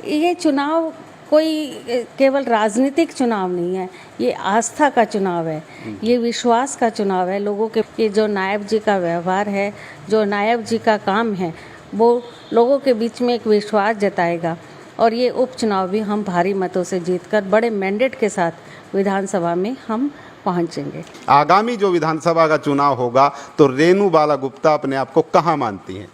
ये चुनाव कोई केवल राजनीतिक चुनाव नहीं है, ये आस्था का चुनाव है, ये विश्वास का चुनाव है। लोगों के ये जो नायब जी का व्यवहार है, जो नायब जी का काम है, वो लोगों के बीच में एक विश्वास जताएगा। और ये उपचुनाव भी हम भारी मतों से जीतकर बड़े मैंडेट के साथ विधानसभा में हम पहुंचेंगे। आगामी जो विधानसभा का चुनाव होगा तो रेणु बाला गुप्ता अपने आप को कहाँ मानती हैं?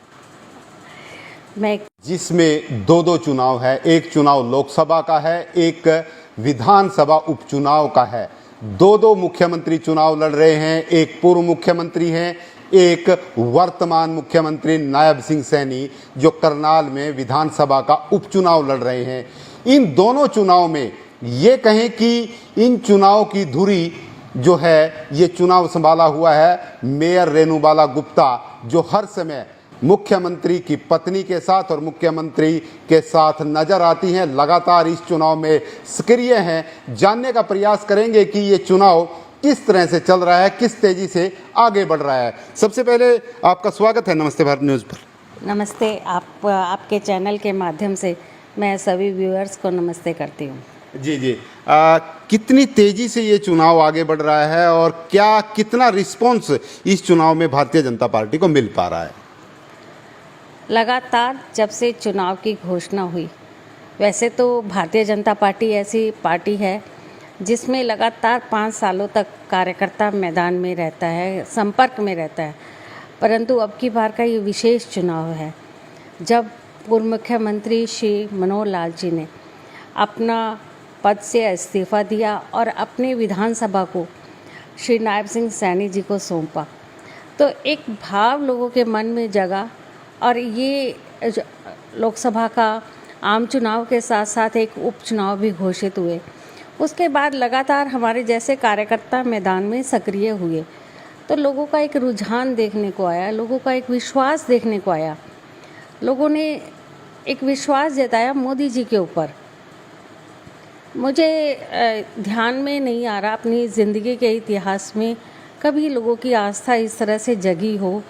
मैं जिसमें दो चुनाव है, एक चुनाव लोकसभा का है, एक विधानसभा उपचुनाव का है। दो मुख्यमंत्री चुनाव लड़ रहे हैं, एक पूर्व मुख्यमंत्री हैं, एक वर्तमान मुख्यमंत्री नायब सिंह सैनी जो करनाल में विधानसभा का उपचुनाव लड़ रहे हैं। इन दोनों चुनाव में ये कहें कि इन चुनाव की धुरी जो है, ये चुनाव संभाला हुआ है मेयर रेणु बाला गुप्ता, जो हर समय मुख्यमंत्री की पत्नी के साथ और मुख्यमंत्री के साथ नजर आती हैं, लगातार इस चुनाव में सक्रिय हैं। जानने का प्रयास करेंगे कि ये चुनाव किस तरह से चल रहा है, किस तेजी से आगे बढ़ रहा है। सबसे पहले आपका स्वागत है नमस्ते भारत न्यूज़ पर। नमस्ते। आपके चैनल के माध्यम से मैं सभी व्यूअर्स को नमस्ते करती हूँ। जी जी, कितनी तेजी से ये चुनाव आगे बढ़ रहा है और क्या कितना रिस्पॉन्स इस चुनाव में भारतीय जनता पार्टी को मिल पा रहा है? लगातार जब से चुनाव की घोषणा हुई, वैसे तो भारतीय जनता पार्टी ऐसी पार्टी है जिसमें लगातार 5 सालों तक कार्यकर्ता मैदान में रहता है, संपर्क में रहता है। परंतु अब की बार का ये विशेष चुनाव है जब पूर्व मुख्यमंत्री श्री मनोहर लाल जी ने अपना पद से इस्तीफा दिया और अपने विधानसभा को श्री नायब सिंह सैनी जी को सौंपा, तो एक भाव लोगों के मन में जगा। और ये लोकसभा का आम चुनाव के साथ साथ एक उपचुनाव भी घोषित हुए। उसके बाद लगातार हमारे जैसे कार्यकर्ता मैदान में सक्रिय हुए, तो लोगों का एक रुझान देखने को आया, लोगों का एक विश्वास देखने को आया। लोगों ने एक विश्वास जताया मोदी जी के ऊपर। मुझे ध्यान में नहीं आ रहा अपनी ज़िंदगी के इतिहास में कभी लोगों की आस्था इस तरह से जगी हो,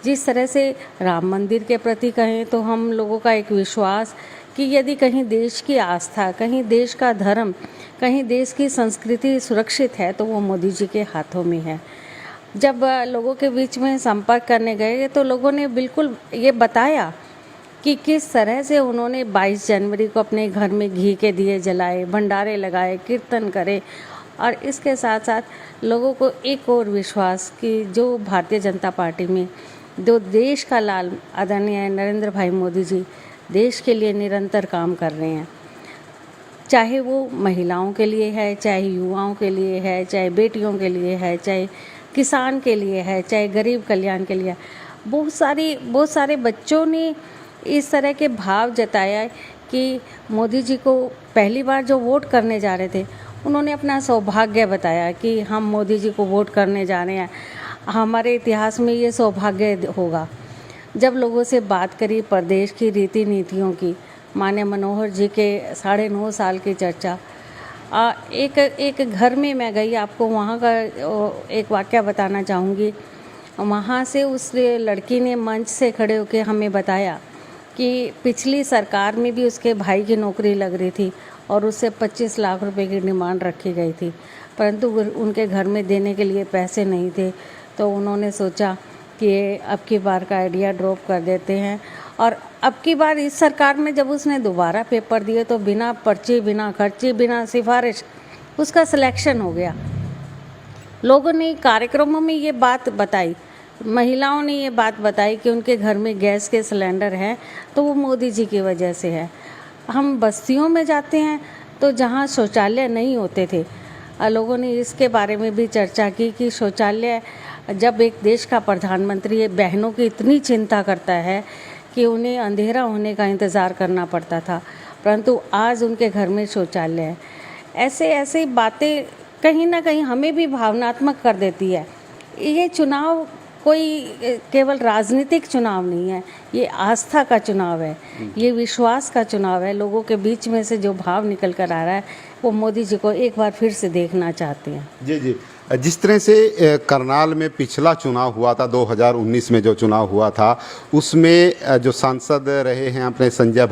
जिस तरह से राम मंदिर के प्रति कहें तो हम लोगों का एक विश्वास कि यदि कहीं देश की आस्था, कहीं देश का धर्म, कहीं देश की संस्कृति सुरक्षित है तो वो मोदी जी के हाथों में है। जब लोगों के बीच में संपर्क करने गए तो लोगों ने बिल्कुल ये बताया कि किस तरह से उन्होंने 22 जनवरी को अपने घर में घी के दिए जलाए, भंडारे लगाए, कीर्तन करे। और इसके साथ साथ लोगों को एक और विश्वास कि जो भारतीय जनता पार्टी में जो देश का लाल आदरणीय नरेंद्र भाई मोदी जी देश के लिए निरंतर काम कर रहे हैं, चाहे वो महिलाओं के लिए है, चाहे युवाओं के लिए है, चाहे बेटियों के लिए है, चाहे किसान के लिए है, चाहे गरीब कल्याण के लिए। बहुत सारे बच्चों ने इस तरह के भाव जताया कि मोदी जी को पहली बार जो वोट करने जा रहे थे, उन्होंने अपना सौभाग्य बताया कि हम मोदी जी को वोट करने जा रहे हैं, हमारे इतिहास में ये सौभाग्य होगा। जब लोगों से बात करी प्रदेश की रीति नीतियों की, माननीय मनोहर जी के 9.5 साल की चर्चा, एक घर में मैं गई, आपको वहाँ का एक वाक़या बताना चाहूँगी। वहाँ से उस लड़की ने मंच से खड़े होकर हमें बताया कि पिछली सरकार में भी उसके भाई की नौकरी लग रही थी और उससे 25 लाख रुपए की डिमांड रखी गई थी, परंतु उनके घर में देने के लिए पैसे नहीं थे। तो उन्होंने सोचा कि अब की बार का आइडिया ड्रॉप कर देते हैं। और अब की बार इस सरकार में जब उसने दोबारा पेपर दिए तो बिना पर्ची, बिना खर्ची, बिना सिफारिश उसका सिलेक्शन हो गया। लोगों ने कार्यक्रमों में ये बात बताई, महिलाओं ने ये बात बताई कि उनके घर में गैस के सिलेंडर हैं तो वो मोदी जी की वजह से है। हम बस्तियों में जाते हैं तो जहाँ शौचालय नहीं होते थे, लोगों ने इसके बारे में भी चर्चा की कि शौचालय, जब एक देश का प्रधानमंत्री बहनों की इतनी चिंता करता है कि उन्हें अंधेरा होने का इंतज़ार करना पड़ता था, परंतु आज उनके घर में शौचालय है। ऐसे बातें कहीं ना कहीं हमें भी भावनात्मक कर देती है। ये चुनाव कोई केवल राजनीतिक चुनाव नहीं है, ये आस्था का चुनाव है, ये विश्वास का चुनाव है। लोगों के बीच में से जो भाव निकल कर आ रहा है वो मोदी जी को एक बार फिर से देखना चाहते हैं। जी जी, जिस तरह से करनाल में पिछला चुनाव हुआ था 2019 में जो चुनाव हुआ था उसमें जो सांसद रहे हैं अपने संजय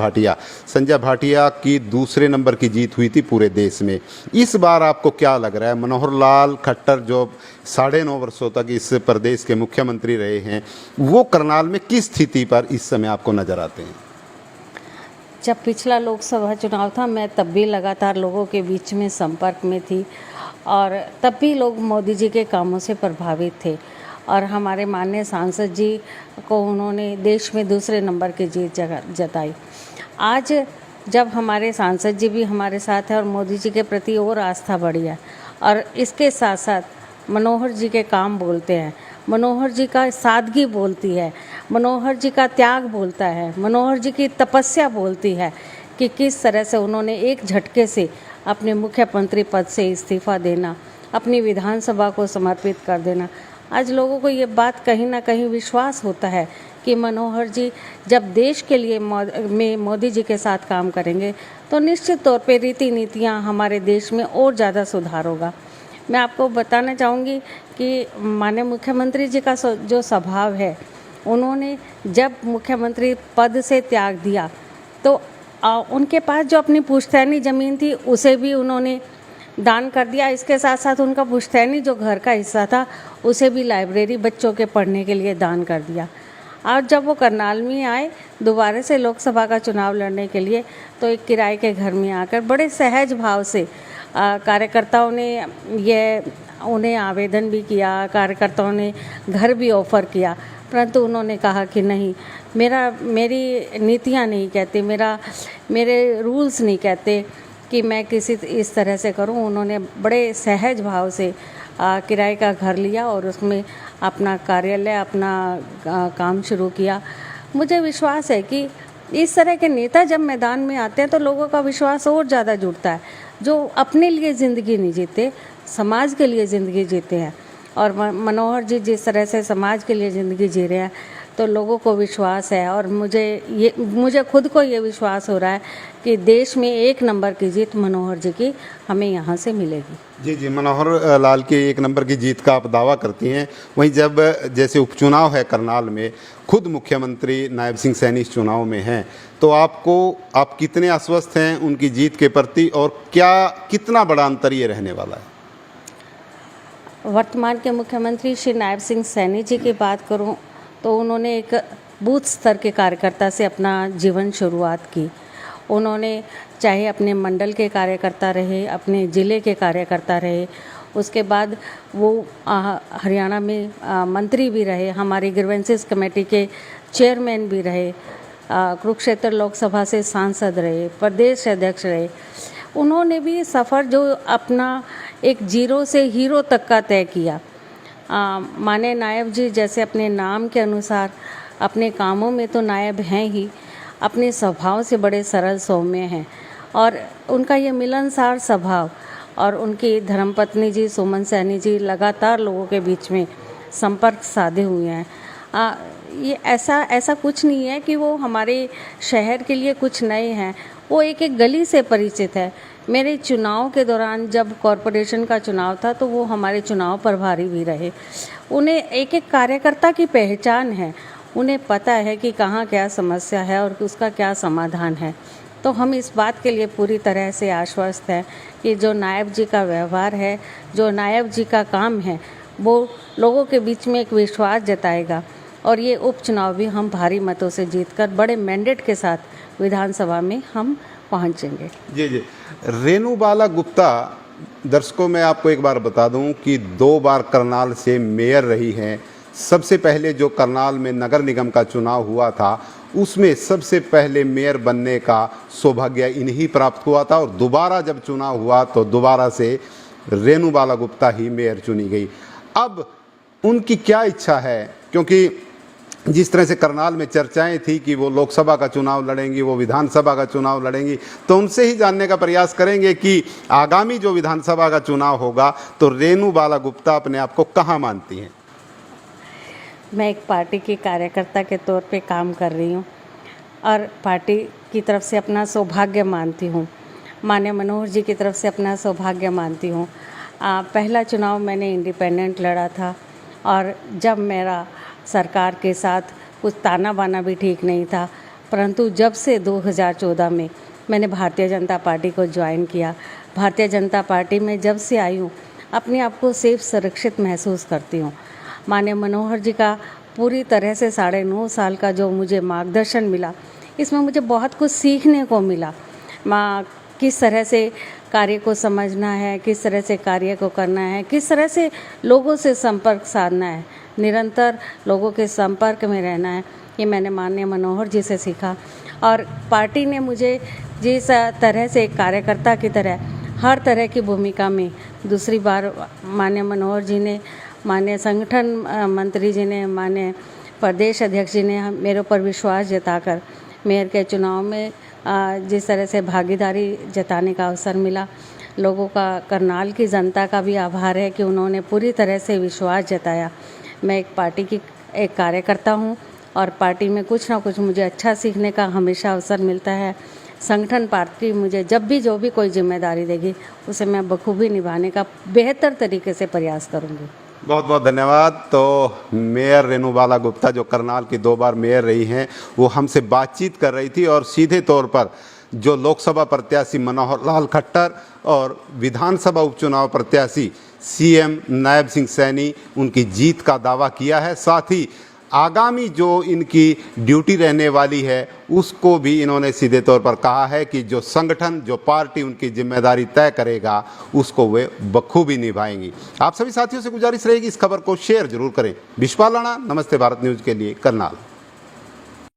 भाटिया की दूसरे नंबर की जीत हुई थी पूरे देश में। इस बार आपको क्या लग रहा है, मनोहर लाल खट्टर जो 9.5 वर्षों तक इस प्रदेश के मुख्यमंत्री रहे हैं वो करनाल में किस स्थिति पर इस समय आपको नजर आते हैं? जब पिछला लोकसभा चुनाव था मैं तब भी लगातार लोगों के बीच में संपर्क में थी और तब भी लोग मोदी जी के कामों से प्रभावित थे और हमारे माननीय सांसद जी को उन्होंने देश में दूसरे नंबर की जीत जताई। आज जब हमारे सांसद जी भी हमारे साथ हैं और मोदी जी के प्रति और आस्था बढ़ी है और इसके साथ साथ मनोहर जी के काम बोलते हैं, मनोहर जी का सादगी बोलती है, मनोहर जी का त्याग बोलता है, मनोहर जी की तपस्या बोलती है कि किस तरह से उन्होंने एक झटके से अपने मुख्यमंत्री पद से इस्तीफा देना, अपनी विधानसभा को समर्पित कर देना। आज लोगों को ये बात कहीं ना कहीं विश्वास होता है कि मनोहर जी जब देश के लिए मोदी जी के साथ काम करेंगे तो निश्चित तौर पे रीति नीतियाँ हमारे देश में और ज़्यादा सुधार होगा। मैं आपको बताना चाहूँगी कि माननीय मुख्यमंत्री जी का जो स्वभाव है, उन्होंने जब मुख्यमंत्री पद से त्याग दिया तो उनके पास जो अपनी पुश्तैनी ज़मीन थी उसे भी उन्होंने दान कर दिया। इसके साथ साथ उनका पुश्तैनी जो घर का हिस्सा था उसे भी लाइब्रेरी बच्चों के पढ़ने के लिए दान कर दिया। और जब वो करनाल में आए दोबारा से लोकसभा का चुनाव लड़ने के लिए तो एक किराए के घर में आकर बड़े सहज भाव से कार्यकर्ताओं ने उन्हें आवेदन भी किया, कार्यकर्ताओं ने घर भी ऑफ़र किया, परंतु उन्होंने कहा कि नहीं, मेरी नीतियाँ नहीं कहती, मेरे रूल्स नहीं कहते कि मैं किसी इस तरह से करूं। उन्होंने बड़े सहज भाव से किराए का घर लिया और उसमें अपना कार्यालय, अपना काम शुरू किया। मुझे विश्वास है कि इस तरह के नेता जब मैदान में आते हैं तो लोगों का विश्वास और ज़्यादा जुड़ता है, जो अपने लिए ज़िंदगी नहीं जीते, समाज के लिए ज़िंदगी जीते हैं। और मनोहर जी जिस तरह से समाज के लिए ज़िंदगी जी रहे हैं तो लोगों को विश्वास है और मुझे खुद को ये विश्वास हो रहा है कि देश में 1 नंबर की जीत मनोहर जी की हमें यहाँ से मिलेगी। जी, मनोहर लाल की 1 नंबर की जीत का आप दावा करती हैं। वहीं जब जैसे उपचुनाव है करनाल में, खुद मुख्यमंत्री नायब सिंह सैनी इस चुनाव में हैं, तो आप कितने आश्वस्त हैं उनकी जीत के प्रति और कितना बड़ा अंतर ये रहने वाला है? वर्तमान के मुख्यमंत्री श्री नायब सिंह सैनी जी की बात करूं तो उन्होंने एक बूथ स्तर के कार्यकर्ता से अपना जीवन शुरुआत की। उन्होंने चाहे अपने मंडल के कार्यकर्ता रहे, अपने ज़िले के कार्यकर्ता रहे, उसके बाद वो हरियाणा में मंत्री भी रहे, हमारी ग्रीवेंसेस कमेटी के चेयरमैन भी रहे, कुरुक्षेत्र लोकसभा से सांसद रहे, प्रदेश अध्यक्ष रहे। उन्होंने भी सफ़र जो अपना एक जीरो से हीरो तक का तय किया। माने नायब जी जैसे अपने नाम के अनुसार अपने कामों में तो नायब हैं ही, अपने स्वभाव से बड़े सरल सौम्य हैं और उनका ये मिलनसार स्वभाव और उनकी धर्मपत्नी जी सुमन सैनी जी लगातार लोगों के बीच में संपर्क साधे हुए हैं। ये ऐसा कुछ नहीं है कि वो हमारे शहर के लिए कुछ नए हैं, वो एक एक गली से परिचित है। मेरे चुनाव के दौरान जब कॉरपोरेशन का चुनाव था तो वो हमारे चुनाव प्रभारी भी रहे। उन्हें एक एक कार्यकर्ता की पहचान है, उन्हें पता है कि कहाँ क्या समस्या है और उसका क्या समाधान है। तो हम इस बात के लिए पूरी तरह से आश्वस्त हैं कि जो नायब जी का व्यवहार है, जो नायब जी का काम है, वो लोगों के बीच में एक विश्वास जताएगा और ये उपचुनाव भी हम भारी मतों से जीतकर बड़े मैंडेट के साथ विधानसभा में हम पहुंचेंगे। जी। रेणुबाला गुप्ता, दर्शकों मैं आपको एक बार बता दूं कि 2 बार करनाल से मेयर रही हैं। सबसे पहले जो करनाल में नगर निगम का चुनाव हुआ था उसमें सबसे पहले मेयर बनने का सौभाग्य इन्हीं प्राप्त हुआ था और दोबारा जब चुनाव हुआ तो दोबारा से रेणुबाला गुप्ता ही मेयर चुनी गई। अब उनकी क्या इच्छा है, क्योंकि जिस तरह से करनाल में चर्चाएं थी कि वो लोकसभा का चुनाव लड़ेंगी, वो विधानसभा का चुनाव लड़ेंगी, तो उनसे ही जानने का प्रयास करेंगे कि आगामी जो विधानसभा का चुनाव होगा तो रेणुबाला गुप्ता अपने आप को कहाँ मानती हैं? मैं एक पार्टी की कार्यकर्ता के तौर पे काम कर रही हूँ और पार्टी की तरफ से अपना सौभाग्य मानती हूँ, माननीय मनोहर जी की तरफ से अपना सौभाग्य मानती हूँ पहला चुनाव मैंने इंडिपेंडेंट लड़ा था और जब मेरा सरकार के साथ कुछ ताना बाना भी ठीक नहीं था, परंतु जब से 2014 में मैंने भारतीय जनता पार्टी को ज्वाइन किया, भारतीय जनता पार्टी में जब से आई हूँ अपने आप को सेफ सुरक्षित महसूस करती हूँ। माननीय मनोहर जी का पूरी तरह से 9.5 साल का जो मुझे मार्गदर्शन मिला, इसमें मुझे बहुत कुछ सीखने को मिला। किस तरह से कार्य को समझना है, किस तरह से कार्य को करना है, किस तरह से लोगों से संपर्क साधना है, निरंतर लोगों के संपर्क में रहना है, ये मैंने माननीय मनोहर जी से सीखा। और पार्टी ने मुझे जिस तरह से एक कार्यकर्ता की तरह हर तरह की भूमिका में दूसरी बार माननीय मनोहर जी ने, माननीय संगठन मंत्री जी ने, माननीय प्रदेश अध्यक्ष जी ने मेरे ऊपर विश्वास जताकर मेयर के चुनाव में जिस तरह से भागीदारी जताने का अवसर मिला, लोगों का, करनाल की जनता का भी आभार है कि उन्होंने पूरी तरह से विश्वास जताया। मैं एक पार्टी की एक कार्यकर्ता हूँ और पार्टी में कुछ ना कुछ मुझे अच्छा सीखने का हमेशा अवसर मिलता है। संगठन पार्टी मुझे जब भी जो भी कोई जिम्मेदारी देगी उसे मैं बखूबी निभाने का बेहतर तरीके से प्रयास करूँगी। बहुत बहुत धन्यवाद। तो मेयर रेणुबाला गुप्ता जो करनाल की 2 बार मेयर रही हैं, वो हमसे बातचीत कर रही थी और सीधे तौर पर जो लोकसभा प्रत्याशी मनोहर लाल खट्टर और विधानसभा उपचुनाव प्रत्याशी सीएम नायब सिंह सैनी उनकी जीत का दावा किया है। साथ ही आगामी जो इनकी ड्यूटी रहने वाली है उसको भी इन्होंने सीधे तौर पर कहा है कि जो संगठन, जो पार्टी उनकी जिम्मेदारी तय करेगा उसको वे बखूबी निभाएंगी। आप सभी साथियों से गुजारिश रहेगी इस खबर को शेयर जरूर करें। विश्वाल राणा, नमस्ते भारत न्यूज़ के लिए, करनाल।